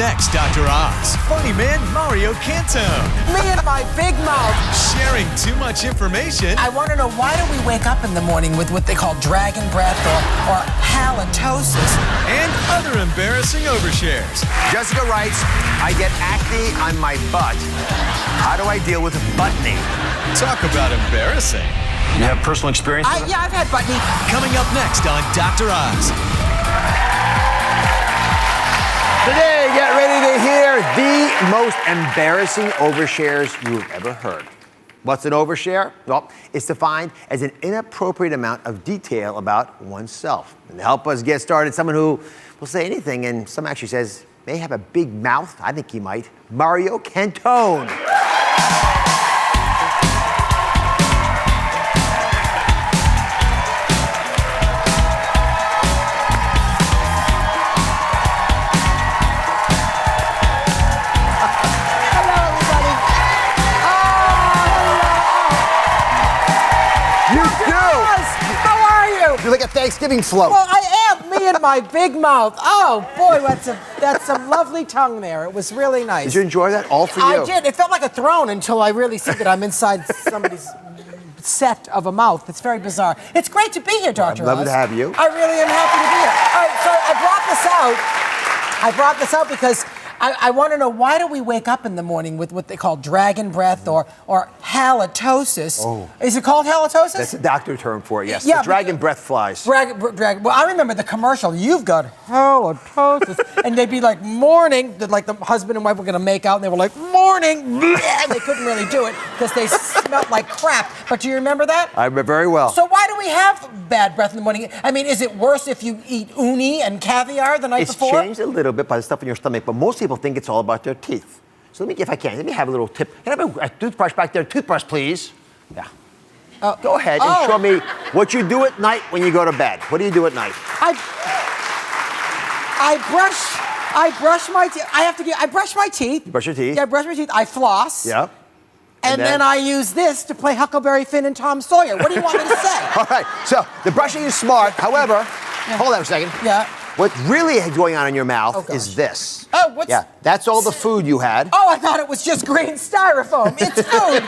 next, Dr. Oz. Funny man Mario Cantone. Me and my big mouth. Sharing too much information. I want to know, why do we wake up in the morning with what they call dragon breath or halitosis? And other embarrassing overshares. Jessica writes, I get acne on my butt. How do I deal with buttne? Talk about embarrassing. You have personal experience with it? Yeah, I've had buttne. Coming up next on Dr. Oz. Today, get ready to hear the most embarrassing overshares you've ever heard. What's an overshare? Well, it's defined as an inappropriate amount of detail about oneself. And to help us get started, someone who will say anything, and some actually says may have a big mouth. I think he might. Mario Cantone. You're like a Thanksgiving float. Well, I am. Me and my big mouth. Oh, boy, that's a lovely tongue there. It was really nice. Did you enjoy that? All for you. I did. It felt like a throne until I really see that I'm inside somebody's set of a mouth. It's very bizarre. It's great to be here, Dr. Oz. Lovely to have you. I really am happy to be here. All right, so I brought this out because I want to know, why do we wake up in the morning with what they call dragon breath or halitosis? Oh. Is it called halitosis? That's a doctor term for it, yes. Yeah, the dragon breath flies. Dragon. Well, I remember the commercial. You've got halitosis. And they'd be like, morning. Like the husband and wife were going to make out, and they were like, morning. And they couldn't really do it because they smelled like crap. But do you remember that? I remember very well. So why do we have bad breath in the morning? I mean, is it worse if you eat uni and caviar the night before? It's changed a little bit by the stuff in your stomach, but most people think it's all about their teeth. So let me have a little tip. Can I have a toothbrush back there? Toothbrush, please. Yeah. Go ahead and show me what you do at night when you go to bed. What do you do at night? I brush my teeth. I brush my teeth. You brush your teeth? Yeah, I brush my teeth. I floss. Yeah. And then I use this to play Huckleberry Finn and Tom Sawyer. What do you want me to say? All right. So the brushing is smart. However, hold on a second. Yeah. What really is going on in your mouth is this. Oh, what's... Yeah, that's all the food you had. Oh, I thought it was just green styrofoam. It's food.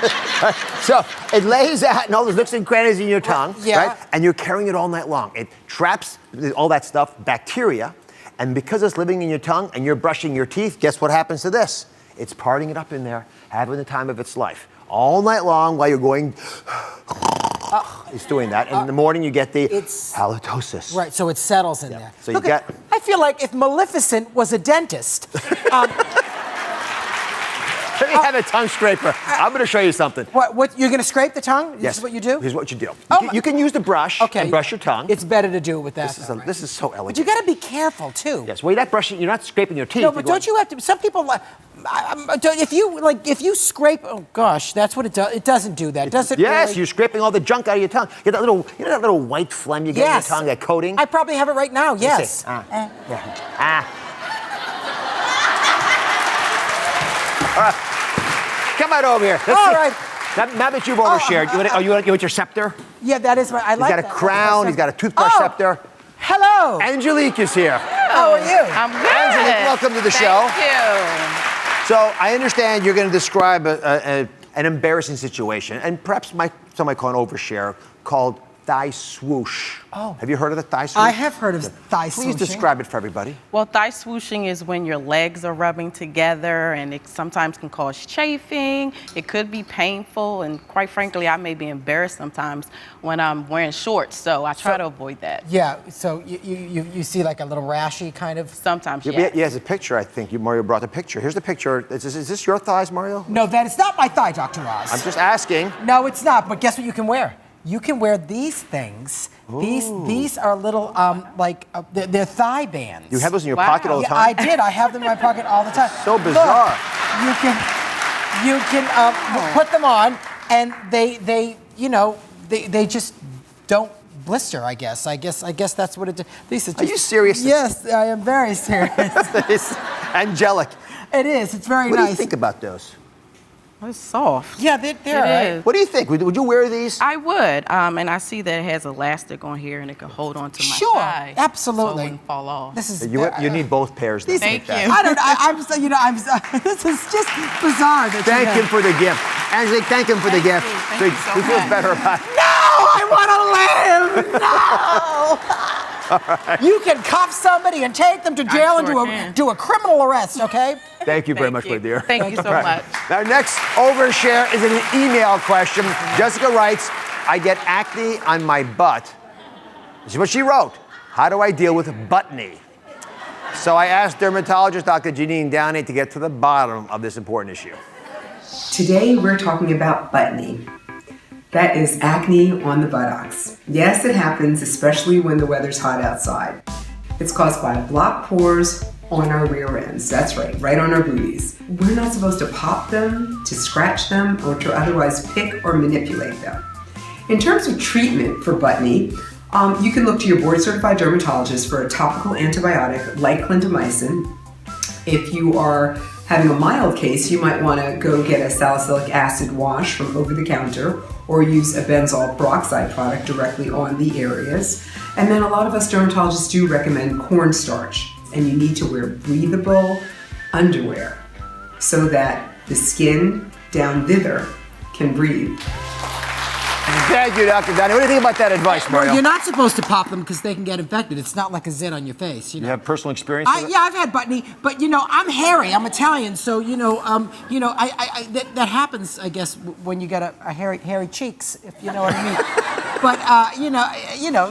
So it lays out in all those nooks and crannies in your tongue, yeah. right? And you're carrying it all night long. It traps all that stuff, bacteria, and because it's living in your tongue and you're brushing your teeth, guess what happens to this? It's parting it up in there, having the time of its life. All night long while you're going... It's doing that, and in the morning you get the halitosis. Right, so it settles in there. So Look, I feel like if Maleficent was a dentist. Let me have a tongue scraper. I'm going to show you something. What you're going to scrape the tongue? Yes. This is what you do? Here's what you do. You can use the brush and brush your tongue. It's better to do it with that. This is so elegant. But you got to be careful too. Yes. Well, you're not brushing. You're not scraping your teeth. No, but don't you have to? Some people if you scrape. Oh gosh, that's what it does. It doesn't do that, does it? Yes, really? you're scraping all the junk out of your tongue. You get that little white phlegm you get in your tongue, that coating. I probably have it right now. Yes. All right. Come on over here. All right. Now that you've overshared, you want your scepter? Yeah, that is my. I like that. He's got a crown. He's got a toothbrush scepter. Hello. Angelique is here. How are you? I'm good. Angelique, welcome to the show. Thank you. So I understand you're going to describe an embarrassing situation, and perhaps some might call an overshare, called thigh swoosh. Oh. Have you heard of the thigh swoosh? I have heard of thigh swooshing. Please describe it for everybody. Well, thigh swooshing is when your legs are rubbing together, and it sometimes can cause chafing. It could be painful, and quite frankly, I may be embarrassed sometimes when I'm wearing shorts, so I try to avoid that. Yeah, so you see like a little rashy kind of? Sometimes, Yeah, he has a picture, I think. Mario brought the picture. Here's the picture. Is this your thighs, Mario? No, that is not my thigh, Dr. Oz. I'm just asking. No, it's not, but guess what you can wear? You can wear these things. Ooh. These are little, they're thigh bands. You have those in your pocket all the time? I did. I have them in my pocket all the time. So bizarre. Look, you can put them on, and they just don't blister. I guess that's what it does. These are just, are you serious? Yes, I am very serious. It's angelic. It is. It's very nice. What do you think about those? It's soft. Yeah, they're It all right. is. What do you think? Would you wear these? I would, and I see that it has elastic on here, and it can hold on to my Sure, thigh, absolutely. so it wouldn't fall off. This is You need both pairs. Though. Thank you. I don't. I'm so. This is just bizarre. That Thank him for the gift. Angelique, thank him for the gift. Thank you so he feels much. better about it. No, I want to live. No. Right. You can cuff somebody and take them to jail and do a criminal arrest. Okay. Thank you very much, my dear. Thank you so much. Now, next overshare is an email question. Jessica writes, I get acne on my butt. This is what she wrote. How do I deal with buttne? So I asked dermatologist Dr. Janine Downey to get to the bottom of this important issue. Today we're talking about buttne. That is acne on the buttocks. Yes, it happens, especially when the weather's hot outside. It's caused by blocked pores on our rear ends. That's right on our booties. We're not supposed to pop them, to scratch them, or to otherwise pick or manipulate them. In terms of treatment for buttne, you can look to your board-certified dermatologist for a topical antibiotic like clindamycin. If you are having a mild case, you might want to go get a salicylic acid wash from over the counter or use a benzoyl peroxide product directly on the areas. And then a lot of us dermatologists do recommend cornstarch, and you need to wear breathable underwear so that the skin down thither can breathe. Thank you, Dr. Downey. What do you think about that advice, Mario? Well, you're not supposed to pop them because they can get infected. It's not like a zit on your face. You have personal experience with it? Yeah, I've had buttne, but I'm hairy. I'm Italian, so that happens, I guess, when you get a hairy cheeks, if you know what I mean. But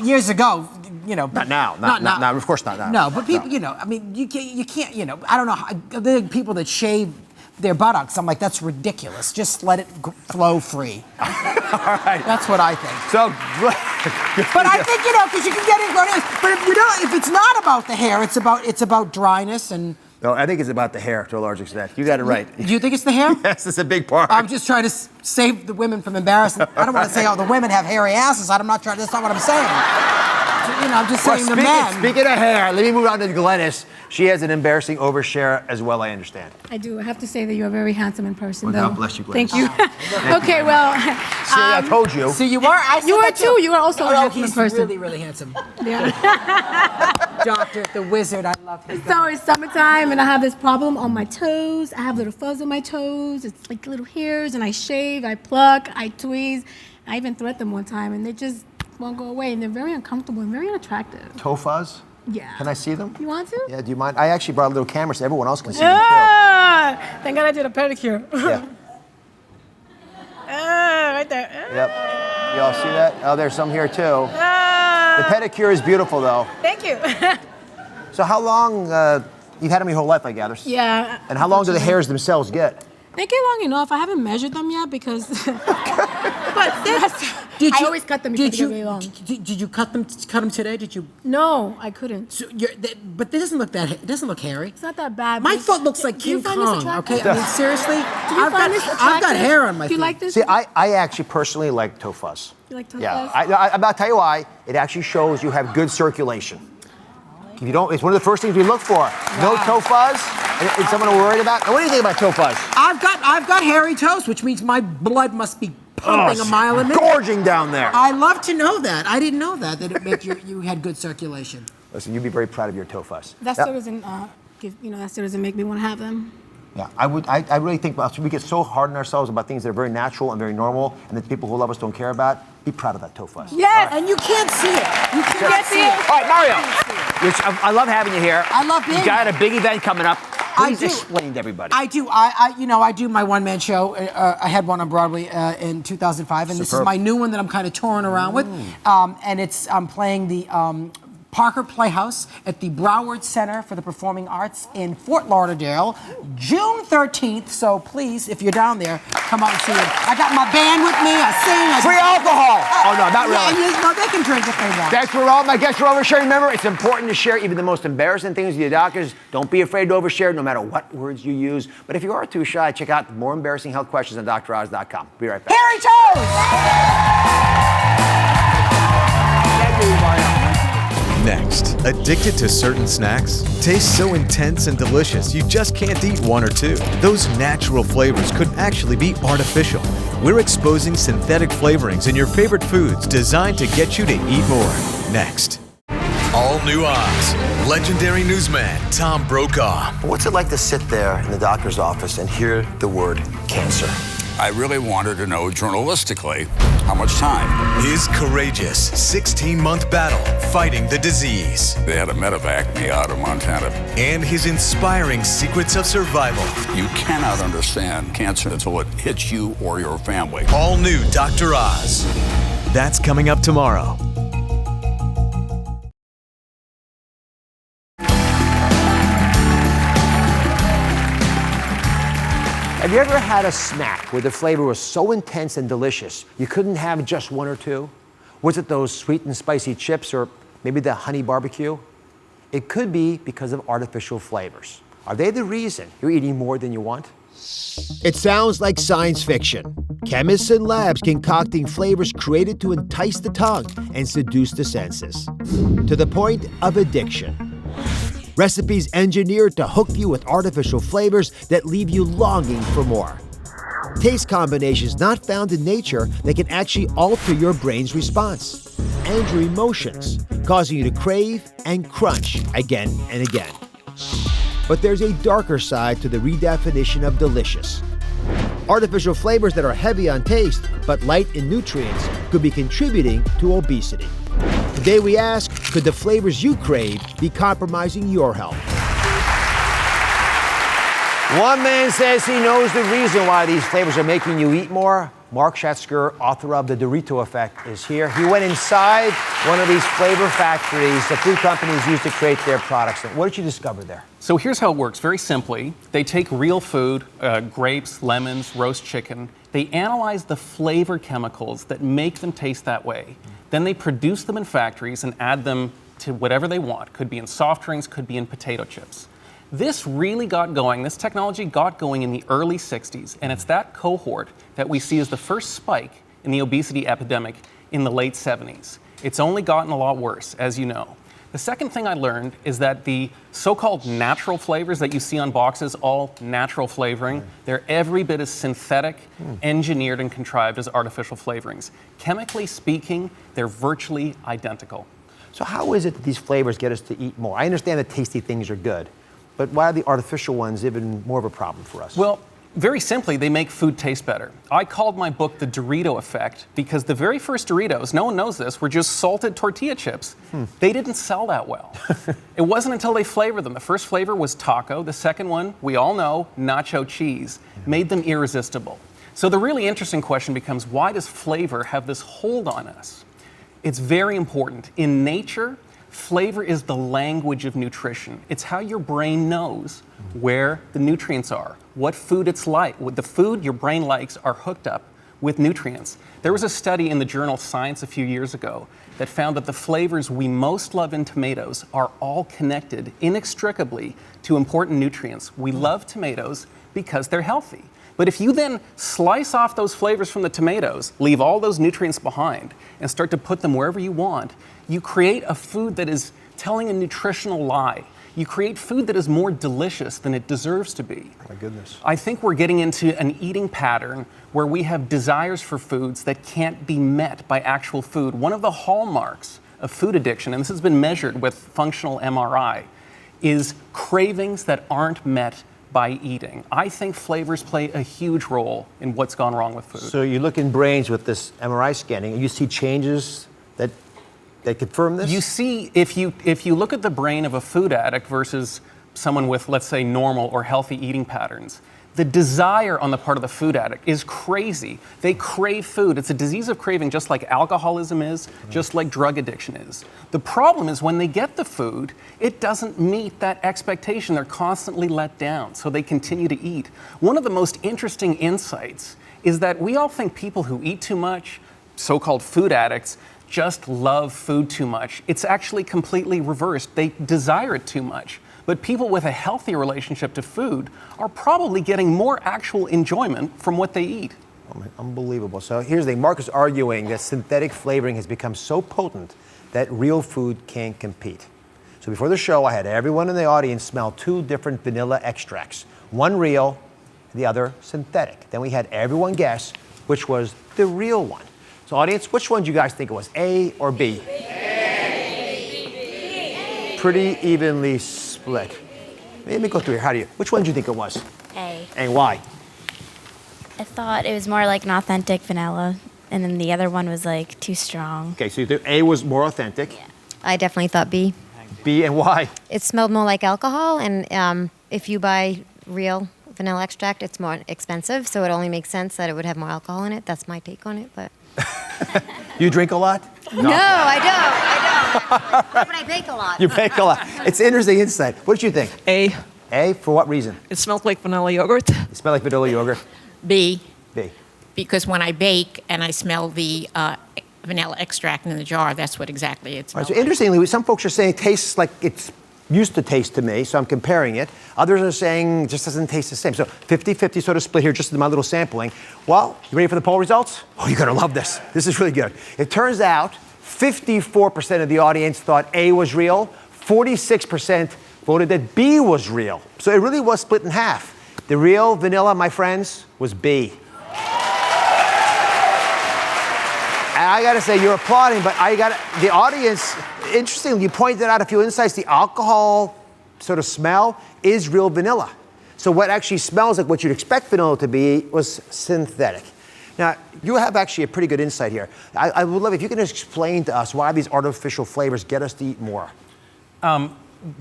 years ago, Not now. Not now. Of course not now. No, but people, you can't, I don't know. There are people that shave their buttocks. I'm like, that's ridiculous. Just let it flow free. All right. That's what I think. So, but I think because you can get ingrown hairs. But if it's not about the hair, it's about dryness and. No, I think it's about the hair to a large extent. You got it right. Do you think it's the hair? Yes, it's a big part. I'm just trying to save the women from embarrassment. I don't want to say, the women have hairy asses. I'm not trying. That's not what I'm saying. I'm just saying the men. Speaking of hair, let me move on to Glennis. She has an embarrassing overshare as well, I understand. I do. I have to say that you're a very handsome in person, Well, though. God bless you, Glennis. Thank you. Okay, well. See, I told you. So you are. You are too. You are also a handsome he's person. really, really handsome. Yeah. Doctor, the wizard. I love him. So it's summertime, and I have this problem on my toes. I have little fuzz on my toes. It's like little hairs, and I shave, I pluck, I tweeze. I even thread them one time, and they just won't go away, and they're very uncomfortable and very unattractive. Toe fuzz? Yeah. Can I see them? You want to? Yeah, do you mind? I actually brought a little camera so everyone else can see them Ah, thank God I did a pedicure. too. Yeah. Right there. Yep. Y'all see that? Oh, there's some here too. The pedicure is beautiful though. Thank you. So how long, you've had them your whole life, I gather? Yeah. And how long do the hairs themselves get? They get long enough. I haven't measured them yet because. But Did I you- always cut them before they get really long. Did you cut them today? Did you? No, I couldn't. So but this doesn't look that. It doesn't look hairy. It's not that bad. My but- foot looks like Do you King find this Kong. attractive? Okay, I mean seriously, Do you find this I've got attractive? hair on my Do feet. you like this? See, I actually personally like toe fuzz. You like toe Yeah, fuzz? I'm about to tell you why. It actually shows you have good circulation. If you don't, it's one of the first things we look for. No toe fuzz. Is someone worried about? Now, what do you think about toe fuzz? I've got hairy toes, which means my blood must be pumping a mile a minute. Gorging down there. I love to know that. I didn't know that it meant you had good circulation. Listen, you'd be very proud of your toe fuzz. That Yeah. still doesn't that still doesn't make me want to have them. Yeah, I really think we get so hard on ourselves about things that are very natural and very normal, and that people who love us don't care about. Be proud of that toe fuzz. Yes. And you can't see it. You can't see it. All right, Mario. I love having you here. I love being You got a big event coming up. Please do. explain to everybody. I do. I do my one-man show. I had one on Broadway in 2005, and this is Superb. my new one that I'm kind of touring around with. And I'm playing the Parker Playhouse at the Broward Center for the Performing Arts in Fort Lauderdale, June 13th. So please, if you're down there, come out and see it. I got my band with me. I sing. Free alcohol. Oh no, not really. No, they can drink if they want. That's where all my guests are oversharing. Remember, it's important to share even the most embarrassing things with your doctors. Don't be afraid to overshare, no matter what words you use. But if you are too shy, check out more embarrassing health questions on DrOz.com. Be right back. Hairy toes! Thank you, Mario. Next. next. Addicted to certain snacks? Taste so intense and delicious you just can't eat one or two. Those natural flavors could actually be artificial. We're exposing synthetic flavorings in your favorite foods designed to get you to eat more. Next. All new Oz. Legendary newsman Tom Brokaw. What's it like to sit there in the doctor's office and hear the word cancer? I really wanted to know journalistically how much time. His courageous 16-month battle fighting the disease. They had to medevac me out of Montana. And his inspiring secrets of survival. You cannot understand cancer until it hits you or your family. All new Dr. Oz. That's coming up tomorrow. Have you ever had a snack where the flavor was so intense and delicious you couldn't have just one or two? Was it those sweet and spicy chips or maybe the honey barbecue? It could be because of artificial flavors. Are they the reason you're eating more than you want? It sounds like science fiction. Chemists and labs concocting flavors created to entice the tongue and seduce the senses, to the point of addiction. Recipes engineered to hook you with artificial flavors that leave you longing for more. Taste combinations not found in nature that can actually alter your brain's response and your emotions, causing you to crave and crunch again and again. But there's a darker side to the redefinition of delicious. Artificial flavors that are heavy on taste but light in nutrients could be contributing to obesity. Today we ask, could the flavors you crave be compromising your health? One man says he knows the reason why these flavors are making you eat more. Mark Schatzker, author of The Dorito Effect, is here. He went inside one of these flavor factories that food companies use to create their products. What did you discover there? So here's how it works. Very simply, they take real food, grapes, lemons, roast chicken. They analyze the flavor chemicals that make them taste that way. Then they produce them in factories and add them to whatever they want. Could be in soft drinks, could be in potato chips. This really got going, this technology got going in the early 60s, and it's that cohort that we see as the first spike in the obesity epidemic in the late 70s. It's only gotten a lot worse, as you know. The second thing I learned is that the so-called natural flavors that you see on boxes, all natural flavoring, they're every bit as synthetic, engineered, and contrived as artificial flavorings. Chemically speaking, they're virtually identical. So how is it that these flavors get us to eat more? I understand that tasty things are good, but why are the artificial ones even more of a problem for us? Well, very simply, they make food taste better. I called my book The Dorito Effect because the very first Doritos, no one knows this, were just salted tortilla chips. They didn't sell that well. It wasn't until they flavored them. The first flavor was taco. The second one, we all know, nacho cheese, made them irresistible. So the really interesting question becomes, why does flavor have this hold on us? It's very important. In nature, flavor is the language of nutrition. It's how your brain knows where the nutrients are, what food it's like. The food your brain likes are hooked up with nutrients. There was a study in the journal Science a few years ago that found that the flavors we most love in tomatoes are all connected inextricably to important nutrients. We love tomatoes because they're healthy. But if you then slice off those flavors from the tomatoes, leave all those nutrients behind, and start to put them wherever you want, you create a food that is telling a nutritional lie. You create food that is more delicious than it deserves to be. My goodness. I think we're getting into an eating pattern where we have desires for foods that can't be met by actual food. One of the hallmarks of food addiction, and this has been measured with functional MRI, is cravings that aren't met by eating. I think flavors play a huge role in what's gone wrong with food. So you look in brains with this MRI scanning and you see changes that confirm this? You see, if you look at the brain of a food addict versus someone with, let's say, normal or healthy eating patterns, the desire on the part of the food addict is crazy. They crave food. It's a disease of craving, just like alcoholism is, just like drug addiction is. The problem is when they get the food, it doesn't meet that expectation. They're constantly let down, so they continue to eat. One of the most interesting insights is that we all think people who eat too much, so-called food addicts, just love food too much. It's actually completely reversed. They desire it too much. But people with a healthy relationship to food are probably getting more actual enjoyment from what they eat. Oh, unbelievable. So here's the thing. Mark is arguing that synthetic flavoring has become so potent that real food can't compete. So before the show, I had everyone in the audience smell 2 different vanilla extracts. One real, the other synthetic. Then we had everyone guess which was the real one. So audience, which one do you guys think it was, A or B? A. Pretty evenly split. Let me go through here. Which one do you think it was? A. And why? I thought it was more like an authentic vanilla, and then the other one was like too strong. Okay, so you think A was more authentic. Yeah. I definitely thought B. B, and why? It smelled more like alcohol, and if you buy real vanilla extract, it's more expensive, so it only makes sense that it would have more alcohol in it. That's my take on it, but... You drink a lot? No, I don't. But I bake a lot. You bake a lot. It's interesting insight. What did you think? A. A, for what reason? It smelled like vanilla yogurt. It smelled like vanilla yogurt. B. B. Because when I bake and I smell the vanilla extract in the jar, that's what exactly it smells So interestingly, some folks are saying it tastes like it's used to taste to me, so I'm comparing it. Others are saying it just doesn't taste the same. So 50-50 sort of split here, just in my little sampling. Well, you ready for the poll results? Oh, you're gonna love this. This is really good. It turns out 54% of the audience thought A was real, 46% voted that B was real. So it really was split in half. The real vanilla, my friends, was B. And I gotta say, you're applauding, but the audience, interestingly, you pointed out a few insights. The alcohol sort of smell is real vanilla. So what actually smells like what you'd expect vanilla to be was synthetic. Now, you have actually a pretty good insight here. I would love if you can explain to us why these artificial flavors get us to eat more.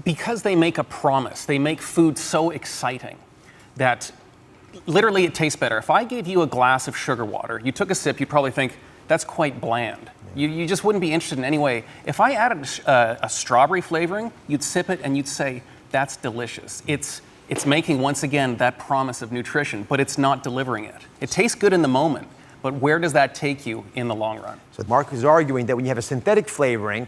Because they make a promise. They make food so exciting that literally it tastes better. If I gave you a glass of sugar water, you took a sip, you'd probably think, that's quite bland. You just wouldn't be interested in any way. If I added a strawberry flavoring, you'd sip it and you'd say, that's delicious. It's making, once again, that promise of nutrition, but it's not delivering it. It tastes good in the moment, but where does that take you in the long run? So Mark is arguing that when you have a synthetic flavoring,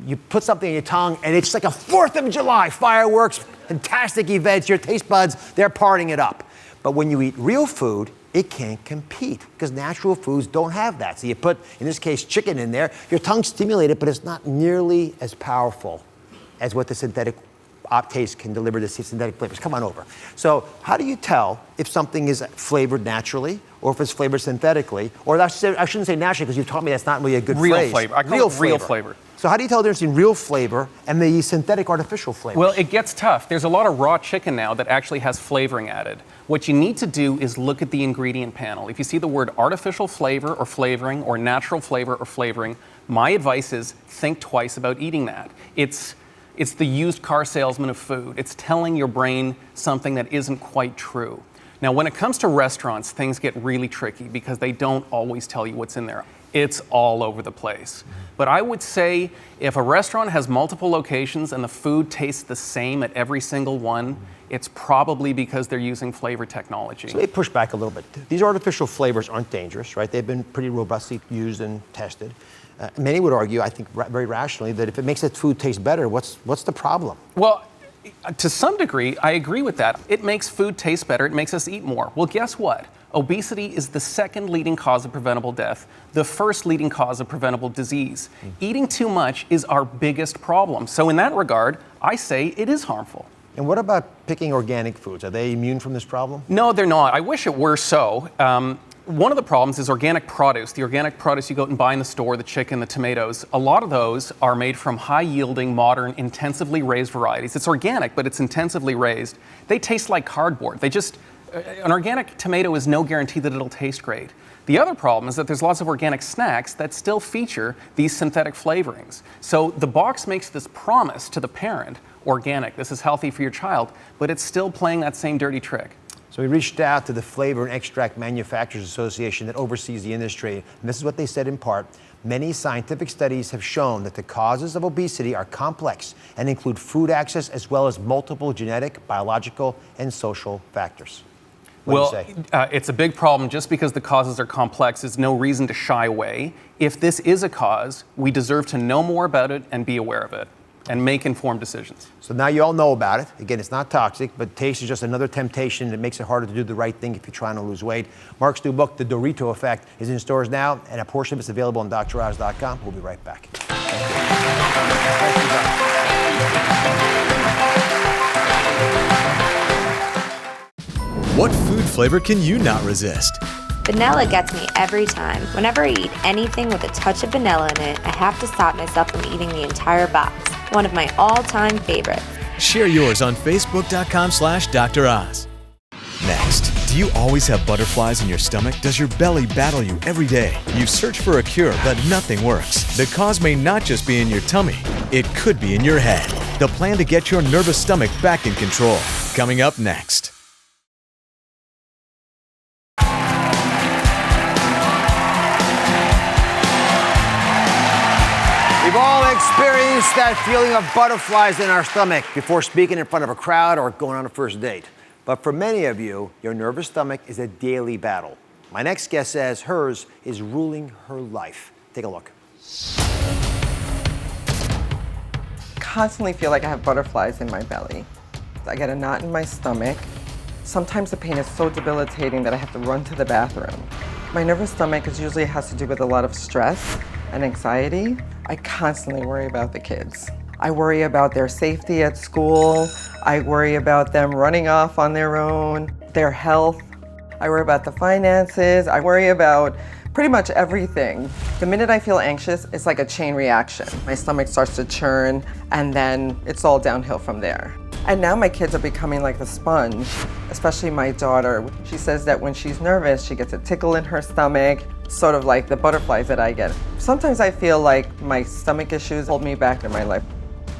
you put something in your tongue and it's like a 4th of July, fireworks, fantastic events, your taste buds, they're partying it up. But when you eat real food, it can't compete because natural foods don't have that. So you put, in this case, chicken in there, your tongue's stimulated, but it's not nearly as powerful as what the synthetic taste can deliver, the synthetic flavors. Come on over. So how do you tell if something is flavored naturally or if it's flavored synthetically? Or I shouldn't say naturally because you've taught me that's not really a good real phrase. Flavor. I call it real flavor. So how do you tell the difference between real flavor and the synthetic artificial flavors? Well, it gets tough. There's a lot of raw chicken now that actually has flavoring added. What you need to do is look at the ingredient panel. If you see the word artificial flavor or flavoring or natural flavor or flavoring, my advice is think twice about eating that. It's the used car salesman of food. It's telling your brain something that isn't quite true. Now, when it comes to restaurants, things get really tricky because they don't always tell you what's in there. It's all over the place. But I would say if a restaurant has multiple locations and the food tastes the same at every single one, it's probably because they're using flavor technology. So they push back a little bit. These artificial flavors aren't dangerous, right? They've been pretty robustly used and tested. Many would argue, I think very rationally, that if it makes that food taste better, what's the problem? Well, to some degree, I agree with that. It makes food taste better. It makes us eat more. Well, guess what? Obesity is the second leading cause of preventable death, the first leading cause of preventable disease. Eating too much is our biggest problem. So in that regard, I say it is harmful. And what about picking organic foods? Are they immune from this problem? No, they're not. I wish it were so. One of the problems is organic produce. The organic produce you go out and buy in the store, the chicken, the tomatoes, a lot of those are made from high-yielding, modern, intensively raised varieties. It's organic, but it's intensively raised. They taste like cardboard. An organic tomato is no guarantee that it'll taste great. The other problem is that there's lots of organic snacks that still feature these synthetic flavorings. So the box makes this promise to the parent, organic, this is healthy for your child, but it's still playing that same dirty trick. So we reached out to the Flavor and Extract Manufacturers Association that oversees the industry, and this is what they said in part. Many scientific studies have shown that the causes of obesity are complex and include food access as well as multiple genetic, biological, and social factors. What do you say? It's a big problem. Just because the causes are complex is no reason to shy away. If this is a cause, we deserve to know more about it and be aware of it and make informed decisions. So now you all know about it. Again, it's not toxic, but taste is just another temptation that makes it harder to do the right thing if you're trying to lose weight. Mark's new book, The Dorito Effect, is in stores now, and a portion of it's available on DrOz.com. We'll be right back. Thank you. food flavor can you not resist? Vanilla gets me every time. Whenever I eat anything with a touch of vanilla in it, I have to stop myself from eating the entire box. One of my all-time favorites. Share yours on Facebook.com/Dr. Oz. Next, do you always have butterflies in your stomach? Does your belly battle you every day? You search for a cure, but nothing works. The cause may not just be in your tummy, it could be in your head. The plan to get your nervous stomach back in control. Coming up next. We've all experienced that feeling of butterflies in our stomach before speaking in front of a crowd or going on a first date. But for many of you, your nervous stomach is a daily battle. My next guest says hers is ruling her life. Take a look. Constantly feel like I have butterflies in my belly. I get a knot in my stomach. Sometimes the pain is so debilitating that I have to run to the bathroom. My nervous stomach usually has to do with a lot of stress and anxiety. I constantly worry about the kids. I worry about their safety at school. I worry about them running off on their own, their health. I worry about the finances. I worry about pretty much everything. The minute I feel anxious, it's like a chain reaction. My stomach starts to churn, and then it's all downhill from there. And now my kids are becoming like the sponge, especially my daughter. She says that when she's nervous, she gets a tickle in her stomach, sort of like the butterflies that I get. Sometimes I feel like my stomach issues hold me back in my life.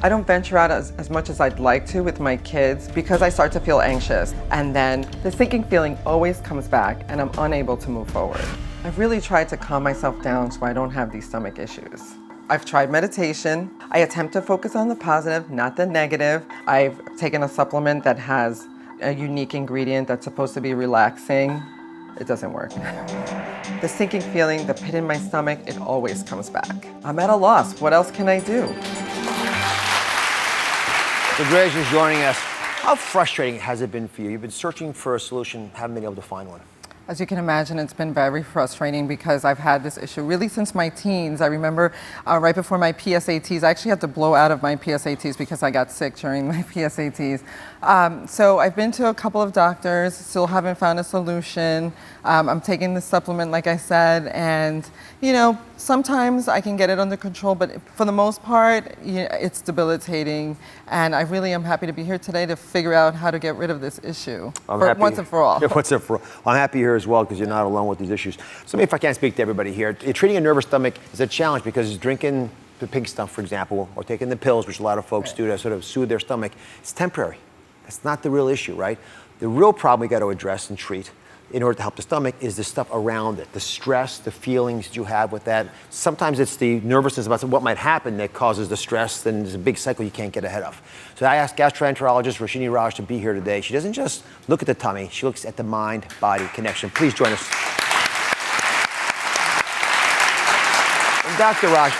I don't venture out as much as I'd like to with my kids because I start to feel anxious. And then the sinking feeling always comes back and I'm unable to move forward. I've really tried to calm myself down so I don't have these stomach issues. I've tried meditation. I attempt to focus on the positive, not the negative. I've taken a supplement that has a unique ingredient that's supposed to be relaxing. It doesn't work. The sinking feeling, the pit in my stomach, it always comes back. I'm at a loss. What else can I do? So Grace is joining us. How frustrating has it been for you? You've been searching for a solution, haven't been able to find one. As you can imagine, it's been very frustrating because I've had this issue really since my teens. I remember right before my PSATs, I actually had to blow out of my PSATs because I got sick during my PSATs. So I've been to a couple of doctors, still haven't found a solution. I'm taking the supplement, like I said, and you know, sometimes I can get it under control, but for the most part, it's debilitating. And I really am happy to be here today to figure out how to get rid of this issue once and for all. Once and for all. I'm happy you're here as well because you're not alone with these issues. So if I can't speak to everybody here, treating a nervous stomach is a challenge because drinking the pink stuff, for example, or taking the pills, which a lot of folks do to sort of soothe their stomach, it's temporary. That's not the real issue, right? The real problem we got to address and treat in order to help the stomach is the stuff around it, the stress, the feelings you have with that. Sometimes it's the nervousness about what might happen that causes the stress, then there's a big cycle you can't get ahead of. So I asked gastroenterologist Roshini Raj to be here today. She doesn't just look at the tummy, she looks at the mind-body connection. Please join us. And Dr. Raj,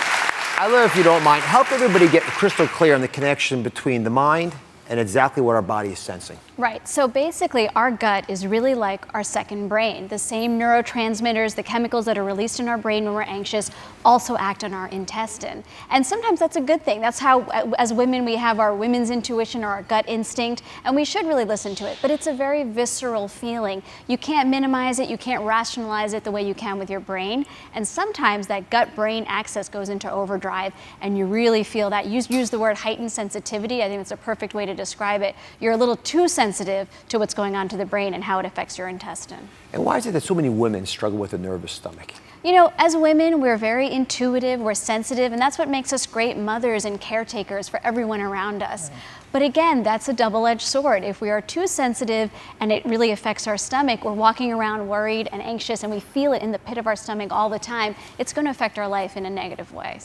I'd love if you don't mind, help everybody get crystal clear on the connection between the mind and exactly what our body is sensing. Right, so basically our gut is really like our second brain. The same neurotransmitters, the chemicals that are released in our brain when we're anxious also act on our intestine. And sometimes that's a good thing. That's how, as women, we have our women's intuition or our gut instinct, and we should really listen to it. But it's a very visceral feeling. You can't minimize it, you can't rationalize it the way you can with your brain. And sometimes that gut-brain axis goes into overdrive, and you really feel that. Use the word heightened sensitivity. I think it's a perfect way to describe it. You're a little too sensitive to what's going on to the brain and how it affects your intestine. And why is it that so many women struggle with a nervous stomach? You know, as women, we're very intuitive, we're sensitive, and that's what makes us great mothers and caretakers for everyone around us. But again, that's a double-edged sword. If we are too sensitive and it really affects our stomach, we're walking around worried and anxious and we feel it in the pit of our stomach all the time, it's going to affect our life in a negative way.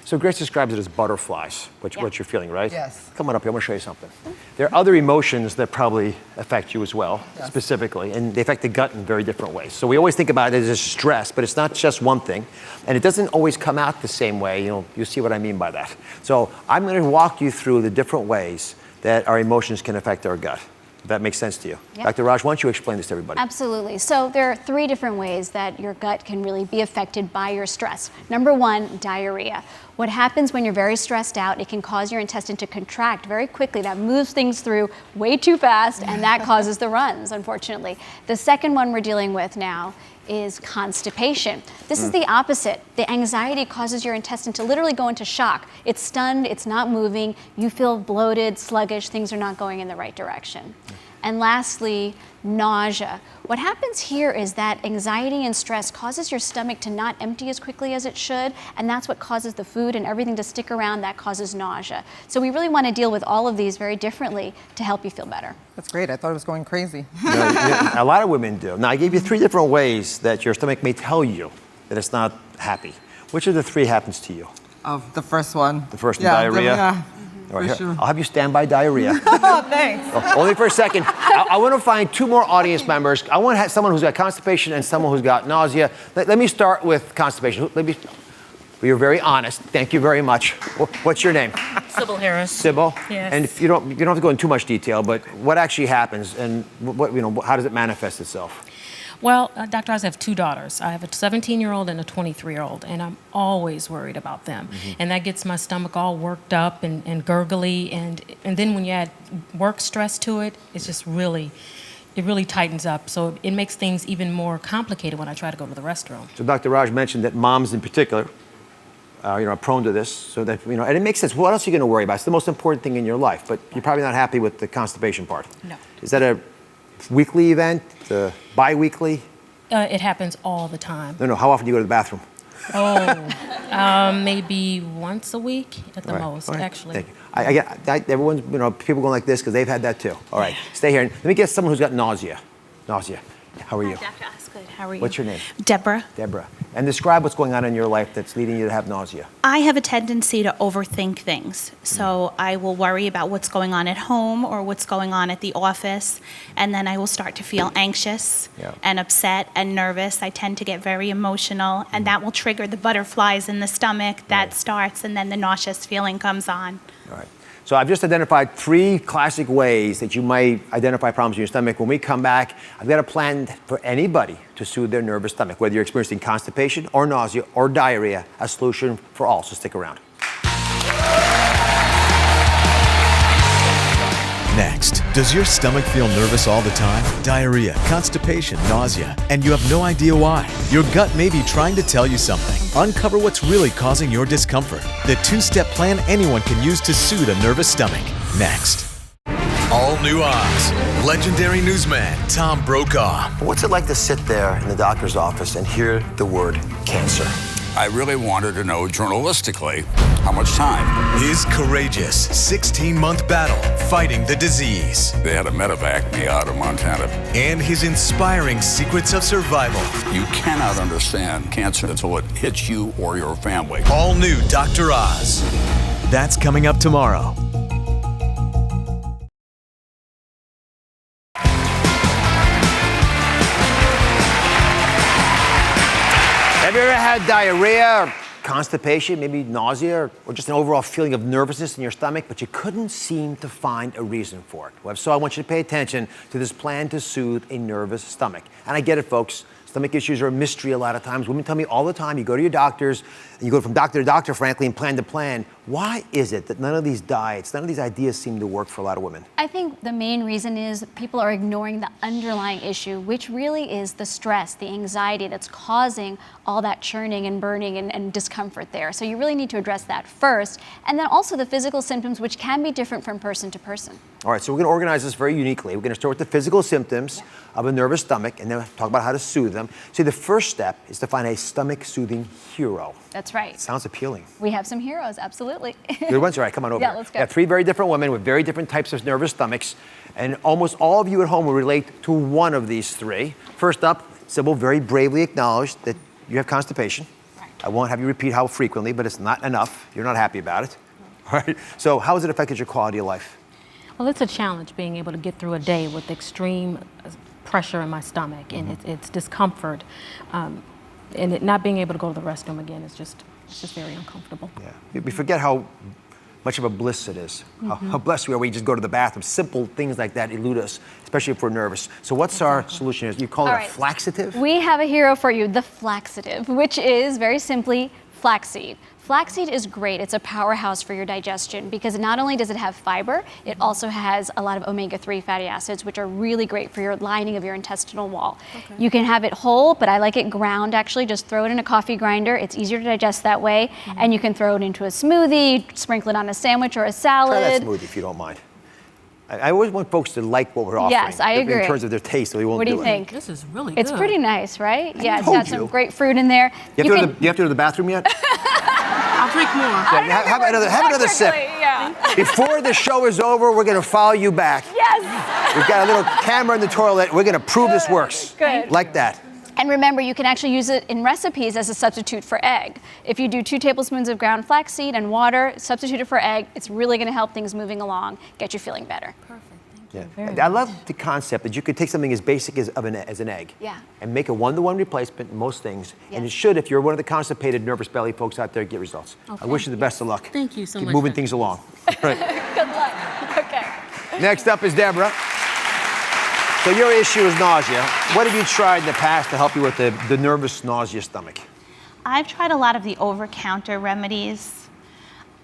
So Grace describes it as butterflies, what you're feeling, right? Yes. Come on up here, I'm gonna show you something. There are other emotions that probably affect you as well, specifically, and they affect the gut in very different ways. So we always think about it as stress, but it's not just one thing, and it doesn't always come out the same way. You see what I mean by that. So I'm gonna walk you through the different ways that our emotions can affect our gut. That makes sense to you. Yep. Dr. Raj, why don't you explain this to everybody? Absolutely. So there are 3 different ways that your gut can really be affected by your stress. Number 1, diarrhea. What happens when you're very stressed out, it can cause your intestine to contract very quickly. That moves things through way too fast, and that causes the runs, unfortunately. The second one we're dealing with now is constipation. This is the opposite. The anxiety causes your intestine to literally go into shock. It's stunned, it's not moving, you feel bloated, sluggish, things are not going in the right direction. And lastly, nausea. What happens here is that anxiety and stress causes your stomach to not empty as quickly as it should, and that's what causes the food and everything to stick around. That causes nausea. So we really want to deal with all of these very differently to help you feel better. That's great. I thought it was going crazy. A lot of women do. Now, I gave you 3 different ways that your stomach may tell you that it's not happy. Which of the 3 happens to you? The first one. The first one, diarrhea? Yeah. All right, For here, sure. I'll have you stand by diarrhea. Oh, thanks. Only for a second. I want to find 2 more audience members. I want to have someone who's got constipation and someone who's got nausea. Let me start with constipation. You're very honest. Thank you very much. What's your name? Sybil Harris. Sybil? Yes. And if you don't have to go into too much detail, but what actually happens and how does it manifest itself? Well, Dr. Oz, I have 2 daughters. I have a 17-year-old and a 23-year-old, and I'm always worried about them. And that gets my stomach all worked up and gurgly, and then when you add work stress to it, it's just it really tightens up. So it makes things even more complicated when I try to go to the restroom. So Dr. Raj mentioned that moms in particular are prone to this, so that, and it makes sense. What else are you going to worry about? It's the most important thing in your life, but you're probably not happy with the constipation part. No. Is that a weekly event, bi-weekly? It happens all the time. No, how often do you go to the bathroom? Maybe once a week at the most, All right. actually. Thank you. I get everyone's, people going like this because they've had that too. All right, stay here. Let me get someone who's got nausea. Nausea. How are you? Dr. Osgood, how are you? What's your name? Deborah. Deborah. And describe what's going on in your life that's leading you to have nausea. I have a tendency to overthink things. So I will worry about what's going on at home or what's going on at the office, and then I will start to feel anxious and upset and nervous. I tend to get very emotional, and that will trigger the butterflies in the stomach. That starts, and then the nauseous feeling comes on. All right. So I've just identified 3 classic ways that you might identify problems in your stomach. When we come back, I've got a plan for anybody to soothe their nervous stomach, whether you're experiencing constipation or nausea or diarrhea, a solution for all. So stick around. Next, does your stomach feel nervous all the time? Diarrhea, constipation, nausea, and you have no idea why? Your gut may be trying to tell you something. Uncover what's really causing your discomfort. The 2-step plan anyone can use to soothe a nervous stomach. Next. All new Oz. Legendary newsman Tom Brokaw. What's it like to sit there in the doctor's office and hear the word cancer? I really wanted to know journalistically how much time. His courageous 16-month battle fighting the disease. They had to medevac me out of Montana. And his inspiring secrets of survival. You cannot understand cancer until it hits you or your family. All new Dr. Oz. That's coming up tomorrow. Have you ever had diarrhea or constipation, maybe nausea, or just an overall feeling of nervousness in your stomach, but you couldn't seem to find a reason for it? Well, so I want you to pay attention to this plan to soothe a nervous stomach. And I get it, folks. Stomach issues are a mystery a lot of times. Women tell me all the time, you go to your doctors, and you go from doctor to doctor, frankly, and plan to plan. Why is it that none of these diets, none of these ideas seem to work for a lot of women? I think the main reason is people are ignoring the underlying issue, which really is the stress, the anxiety that's causing all that churning and burning and discomfort there. So you really need to address that first, and then also the physical symptoms, which can be different from person to person. All right, so we're going to organize this very uniquely. We're going to start with the physical symptoms of a nervous stomach, and then talk about how to soothe them. So the first step is to find a stomach-soothing hero. That's right. Sounds appealing. We have some heroes, absolutely. Good ones? All right, come on over. Yeah, let's go. We have 3 very different women with very different types of nervous stomachs, and almost all of you at home will relate to one of these 3. First up, Sybil very bravely acknowledged that you have constipation. Right. I won't have you repeat how frequently, but it's not enough. You're not happy about it. All right. So how has it affected your quality of life? Well, it's a challenge being able to get through a day with extreme pressure in my stomach and it's discomfort. And it not being able to go to the restroom again is just very uncomfortable. Yeah. We forget how much of a bliss it is. How blessed we are. We just go to the bathroom. Simple things like that elude us, especially if we're nervous. So what's our solution? You call it a flaxative? We have a hero for you, the flaxative, which is very simply flaxseed. Flaxseed is great. It's a powerhouse for your digestion because not only does it have fiber, it also has a lot of omega-3 fatty acids, which are really great for your lining of your intestinal wall. You can have it whole, but I like it ground actually. Just throw it in a coffee grinder. It's easier to digest that way. And you can throw it into a smoothie, sprinkle it on a sandwich or a salad. Try that smoothie if you don't mind. I always want folks to like what we're offering. Yes, I agree. In terms of their taste, so we won't What do do you it. think? This is really good. It's pretty nice, right? Yeah, it's told got some you. great fruit in there. You have to go to the bathroom yet? I'll drink more. Yeah, have another sip. Yeah. Before the show is over, we're going to follow you back. Yes. We've got a little camera in the toilet. We're going to prove this works. Good. Like that. And remember, you can actually use it in recipes as a substitute for egg. If you do 2 tablespoons of ground flaxseed and water, substitute it for egg, it's really going to help things moving along, get you feeling better. Yeah. I love the concept that you could take something as basic as an egg and make a one-to-one replacement in most things. And it should, if you're one of the constipated, nervous belly folks out there, get results. I wish you the best of luck. Thank you so Keep much. moving things along. Right. Good luck. Okay. Next up is Deborah. So your issue is nausea. What have you tried in the past to help you with the nervous nausea stomach? I've tried a lot of the over-counter remedies,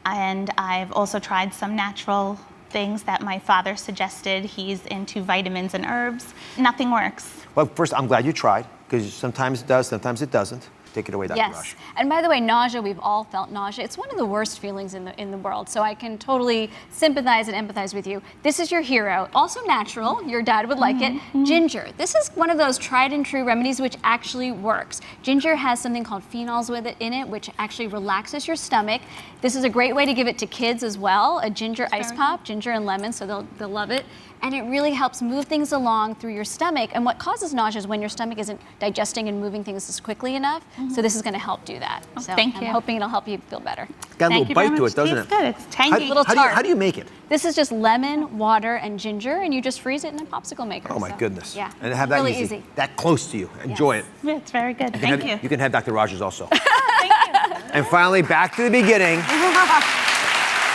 and I've also tried some natural things that my father suggested. He's into vitamins and herbs. Nothing works. Well, first, I'm glad you tried, because sometimes it does, sometimes it doesn't. Take it away, Dr. Yes. Raj. And by the way, nausea, we've all felt nausea. It's one of the worst feelings in the world. So I can totally sympathize and empathize with you. This is your hero. Also natural. Your dad would like it. Ginger. This is one of those tried and true remedies which actually works. Ginger has something called phenols in it, which actually relaxes your stomach. This is a great way to give it to kids as well. A ginger ice pop, ginger and lemon, so they'll love it. And it really helps move things along through your stomach. And what causes nausea is when your stomach isn't digesting and moving things as quickly enough. So this is going to help do that. So thank I'm you. hoping it'll help you feel better. It's got a little bite to it, doesn't it? It's good. It's tangy. Little tart. How do you make it? This is just lemon, water, and ginger, and you just freeze it in a popsicle maker. Oh my goodness. Yeah. And have that really easy. That close to you. Enjoy it. Yeah, it's very good. You Thank can you. have, you can have Dr. Rogers also. Thank you. And finally, back to the beginning.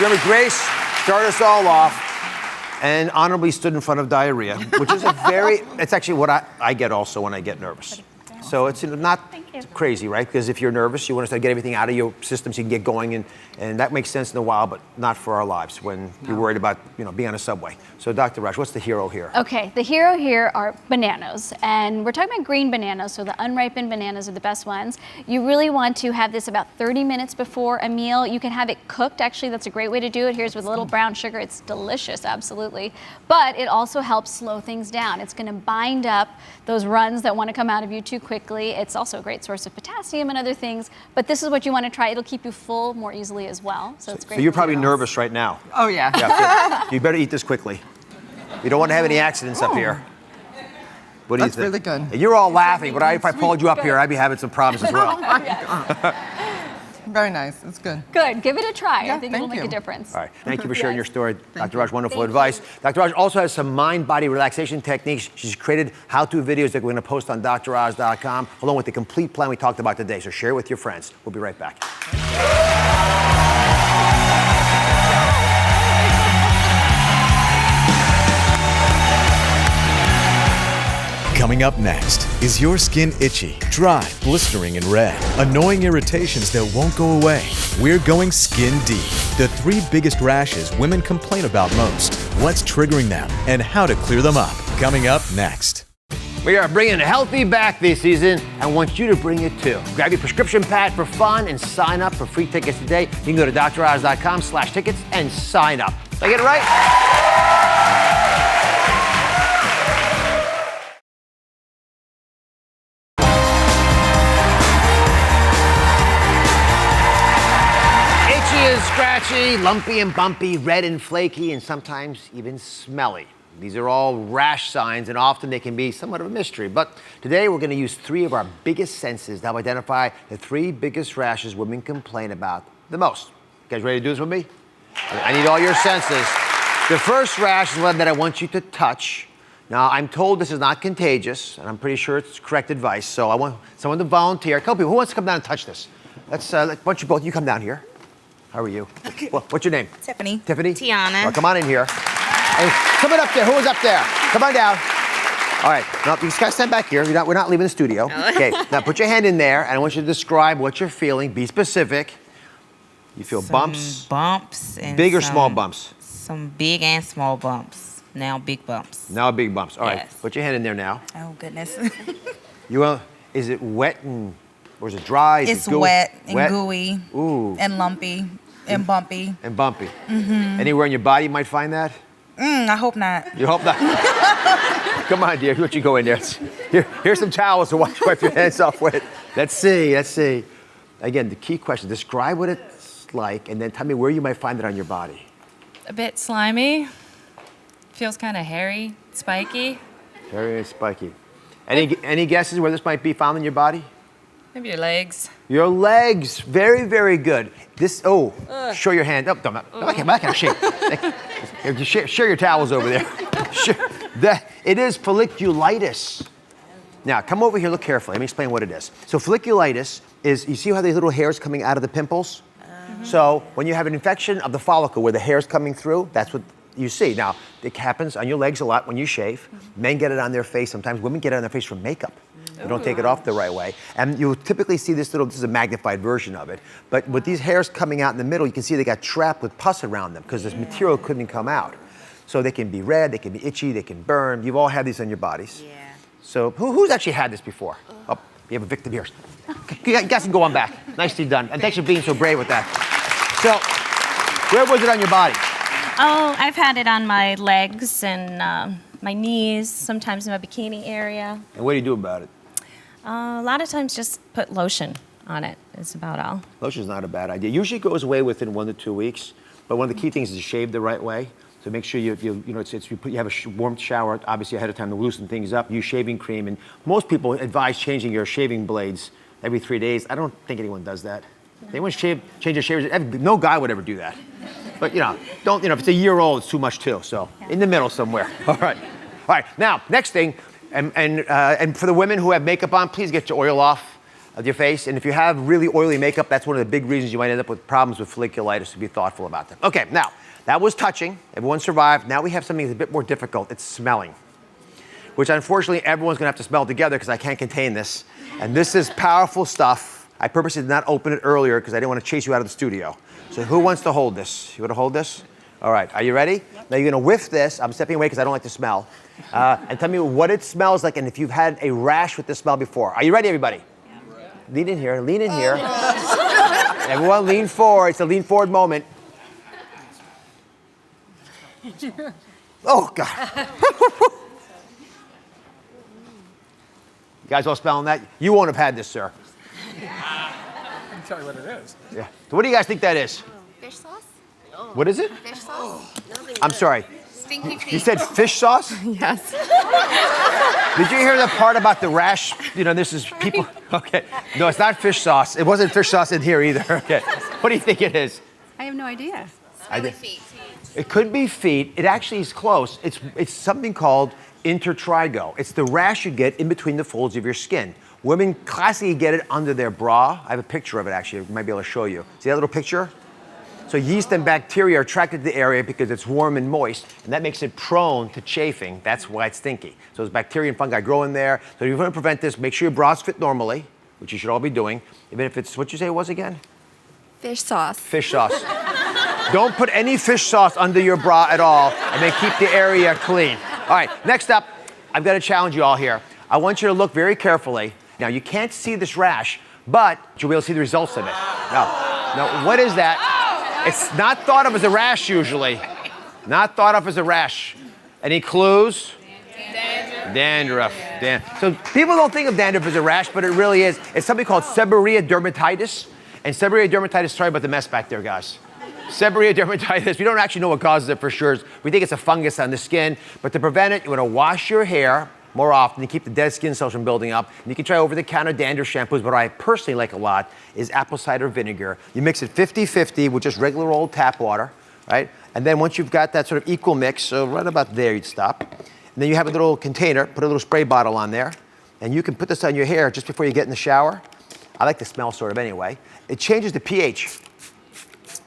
Remember, Grace started us all off and honorably stood in front of diarrhea, which is it's actually what I get also when I get nervous. So it's not crazy, right? Because if you're nervous, you want to get everything out of your system so you can get going, and that makes sense in a while, but not for our lives when you're worried about being on a subway. So Dr. Raj, what's the hero here? Okay, the hero here are bananas, and we're talking about green bananas, so the unripened bananas are the best ones. You really want to have this about 30 minutes before a meal. You can have it cooked, actually, that's a great way to do it. Here's with a little brown sugar. It's delicious, absolutely. But it also helps slow things down. It's gonna bind up those runs that want to come out of you too quickly. It's also a great source of potassium and other things, but this is what you want to try. It'll keep you full more easily as well, so it's great. So you're probably nervous right now. Oh, yeah. Yeah, so you better eat this quickly. You don't want to have any accidents up here. What do you think? That's really good. And you're all laughing, but if I pulled you up here, I'd be having some problems as well. Very nice. It's good. Good. Give it a try. Yeah, I think it'll thank make a you. difference. All right. Thank you for sharing Yes. your story, Dr. Raj. Wonderful advice. Dr. Raj also has some mind-body relaxation techniques. She's created how-to videos that we're going to post on droz.com, along with the complete plan we talked about today. So share it with your friends. We'll be right back. Coming up next, is your skin itchy, dry, blistering, and red? Annoying irritations that won't go away? We're going skin deep. The 3 biggest rashes women complain about most, what's triggering them, and how to clear them up. Coming up next. We are bringing Healthy back this season and want you to bring it too. Grab your prescription pad for fun and sign up for free tickets today. You can go to droz.com/tickets and sign up. Did I get it right? Scratchy, lumpy and bumpy, red and flaky, and sometimes even smelly. These are all rash signs, and often they can be somewhat of a mystery. But today we're going to use 3 of our biggest senses to help identify the 3 biggest rashes women complain about the most. You guys ready to do this with me? I need all your senses. The first rash is one that I want you to touch. Now, I'm told this is not contagious, and I'm pretty sure it's correct advice, so I want someone to volunteer. A couple people, who wants to come down and touch this? Let's, why don't you both, you come down here. How are you? What's your name? Tiffany. Tiffany? Tiana. Well, come on in here. Hey, someone up there. Who was up there? Come on down. All right. Now, you just got to stand back here. We're not leaving the studio. Okay. Now, put your hand in there, and I want you to describe what you're feeling. Be specific. You feel bumps? Bumps. And big or small bumps? Some big and small bumps. Now big bumps. Now big bumps. All right. Yes. Put your hand in there now. Oh, goodness. Is it wet or is it dry? It's wet and gooey. Ooh. And lumpy and bumpy. And bumpy. Mm-hmm. Anywhere in your body you might find that? I hope not. You hope not? Come on, dear. Let you go in there. Here's some towels to wipe your hands off with. Let's see. Again, the key question, describe what it's like and then tell me where you might find it on your body. A bit slimy. Feels kind of hairy, spiky. Hairy and spiky. Any guesses where this might be found in your body? Maybe your legs. Your legs. Very, very good. Show your hand. Oh, I'm not going to shake. Share your towels over there. It is folliculitis. Now, come over here, look carefully. Let me explain what it is. So folliculitis is, you see how these little hairs coming out of the pimples? So when you have an infection of the follicle where the hair's coming through, that's what you see. Now, it happens on your legs a lot when you shave. Men get it on their face. Sometimes women get it on their face from makeup. You don't take it off the right way. And you typically see this is a magnified version of it. But with these hairs coming out in the middle, you can see they got trapped with pus around them because this material couldn't come out. So they can be red, they can be itchy, they can burn. You've all had these on your bodies. Yeah. So who's actually had this before? Oh, we have a victim here. You guys can go on back. Nicely done. And thanks for being so brave with that. So, where was it on your body? Oh, I've had it on my legs and my knees, sometimes in my bikini area. And what do you do about it? A lot of times just put lotion on it is about all. Lotion's not a bad idea. Usually it goes away within 1 to 2 weeks, but one of the key things is to shave the right way. So make sure you have a warm shower, obviously ahead of time to loosen things up. Use shaving cream, and most people advise changing your shaving blades every 3 days. I don't think anyone does that. Anyone change their shavers? No guy would ever do that. But don't if it's a year old, it's too much too. So in the middle somewhere. All right. Now next thing. And for the women who have makeup on, please get your oil off of your face. And if you have really oily makeup, that's one of the big reasons you might end up with problems with folliculitis, so be thoughtful about them. Okay, now, that was touching. Everyone survived. Now we have something that's a bit more difficult. It's smelling, which unfortunately everyone's going to have to smell together because I can't contain this. And this is powerful stuff. I purposely did not open it earlier because I didn't want to chase you out of the studio. So who wants to hold this? You want to hold this? All right, are you ready? Yep. Now you're gonna whiff this. I'm stepping away because I don't like the smell. And tell me what it smells like and if you've had a rash with the smell before. Are you ready, everybody? Yeah. Lean in here, lean in here. Everyone lean forward, it's a lean forward moment. Oh, God. You guys all smelling that? You won't have had this, sir. I can tell you what it is. Yeah. So what do you guys think that is? Fish sauce? What is it? Fish sauce? I'm sorry. Stinky feet. You said fish sauce? Yes. Did you hear the part about the rash? This is people. Okay. No, it's not fish sauce. It wasn't fish sauce in here either. Okay. What do you think it is? I have no idea. Smelly feet. It could be feet. It actually is close. It's something called intertrigo. It's the rash you get in between the folds of your skin. Women classically get it under their bra. I have a picture of it, actually. I might be able to show you. See that little picture? So yeast and bacteria are attracted to the area because it's warm and moist, and that makes it prone to chafing. That's why it's stinky. So there's bacteria and fungi grow in there. So if you want to prevent this, make sure your bras fit normally, which you should all be doing, even if it's, what you say it was again? Fish sauce. Fish sauce. Don't put any fish sauce under your bra at all, and then keep the area clean. All right, next up, I've got to challenge you all here. I want you to look very carefully. Now, you can't see this rash, but you'll be able to see the results of it. Now, what is that? It's not thought of as a rash usually. Not thought of as a rash. Any clues? Dandruff. So people don't think of dandruff as a rash, but it really is. It's something called seborrhea dermatitis. And seborrhea dermatitis, sorry about the mess back there, guys. Seborrhea dermatitis, we don't actually know what causes it for sure. We think it's a fungus on the skin, but to prevent it, you want to wash your hair more often to keep the dead skin cells from building up. And you can try over-the-counter dandruff shampoos, but what I personally like a lot is apple cider vinegar. You mix it 50-50 with just regular old tap water, right? And then once you've got that sort of equal mix, so right about there you'd stop. And then you have a little container, put a little spray bottle on there, and you can put this on your hair just before you get in the shower. I like the smell sort of anyway. It changes the pH.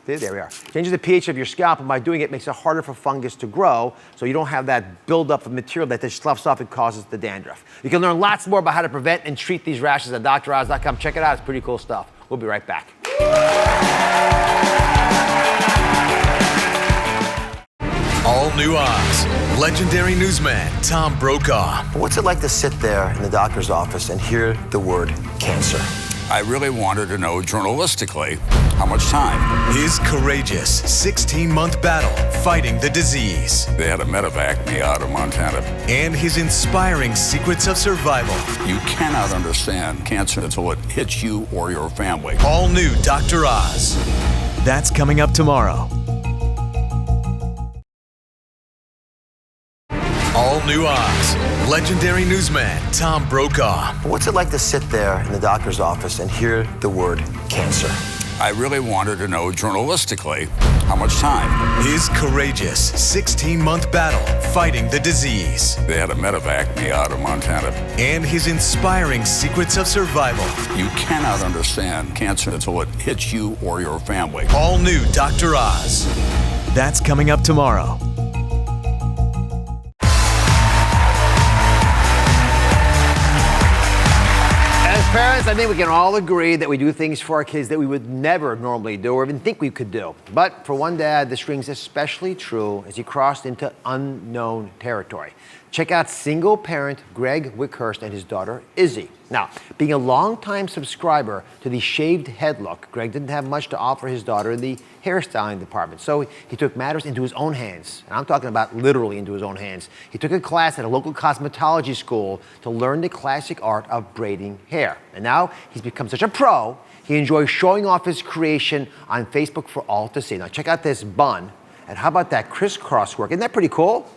There we are. Changes the pH of your scalp, and by doing it, makes it harder for fungus to grow, so you don't have that buildup of material that just sloughs off and causes the dandruff. You can learn lots more about how to prevent and treat these rashes at DrOz.com. Check it out. It's pretty cool stuff. We'll be right back. All new Oz. Legendary newsman Tom Brokaw. What's it like to sit there in the doctor's office and hear the word cancer? I really wanted to know journalistically how much time. His courageous 16-month battle fighting the disease. They had a medevac me out of Montana. And his inspiring secrets of survival. You cannot understand cancer until it hits you or your family. All new Dr. Oz. That's coming up tomorrow. All new Oz. Legendary newsman Tom Brokaw. What's it like to sit there in the doctor's office and hear the word cancer? I really wanted to know journalistically how much time. His courageous 16-month battle fighting the disease. They had a medevac me out of Montana. And his inspiring secrets of survival. You cannot understand cancer until it hits you or your family. All new Dr. Oz. That's coming up tomorrow. As parents, I think we can all agree that we do things for our kids that we would never normally do or even think we could do. But for one dad, this rings especially true as he crossed into unknown territory. Check out single parent Greg Wickhurst and his daughter Izzy. Now, being a longtime subscriber to the shaved head look, Greg didn't have much to offer his daughter in the hairstyling department. So he took matters into his own hands. And I'm talking about literally into his own hands. He took a class at a local cosmetology school to learn the classic art of braiding hair. And now he's become such a pro, he enjoys showing off his creation on Facebook for all to see. Now check out this bun. And how about that crisscross work? Isn't that pretty cool?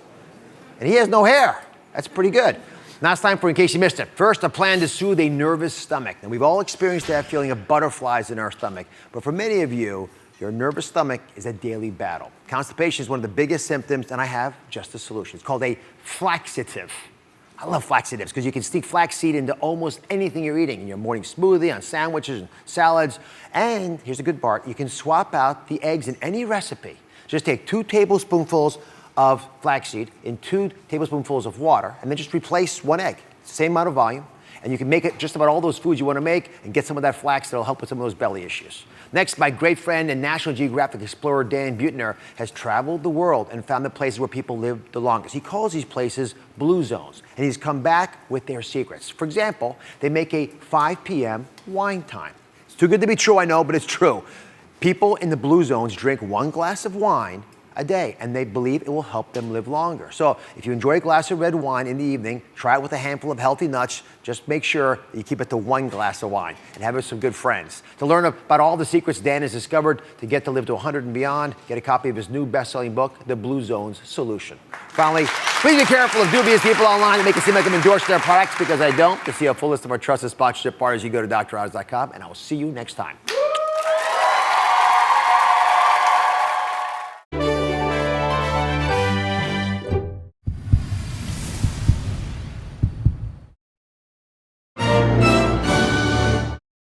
And he has no hair. That's pretty good. Now it's time for In Case You Missed It. First, a plan to soothe a nervous stomach. And we've all experienced that feeling of butterflies in our stomach. But for many of you, your nervous stomach is a daily battle. Constipation is one of the biggest symptoms, and I have just a solution. It's called a flaxative. I love flaxatives because you can sneak flaxseed into almost anything you're eating, in your morning smoothie, on sandwiches and salads. And here's the good part, you can swap out the eggs in any recipe. Just take 2 tablespoonfuls of flaxseed in 2 tablespoonfuls of water, and then just replace 1 egg. Same amount of volume, and you can make it just about all those foods you want to make and get some of that flax that'll help with some of those belly issues. Next, my great friend and National Geographic explorer Dan Buettner has traveled the world and found the places where people live the longest. He calls these places blue zones, and he's come back with their secrets. For example, they make a 5 p.m. wine time. It's too good to be true, I know, but it's true. People in the blue zones drink 1 glass of wine a day, and they believe it will help them live longer. So if you enjoy a glass of red wine in the evening, try it with a handful of healthy nuts. Just make sure you keep it to 1 glass of wine and have it with some good friends. To learn about all the secrets Dan has discovered to get to live to 100 and beyond, get a copy of his new best-selling book, The Blue Zones Solution. Finally, please be careful of dubious people online that make it seem like I'm endorsing their products, because I don't. To see a full list of our trusted sponsorship partners, you go to DrOz.com, and I will see you next time.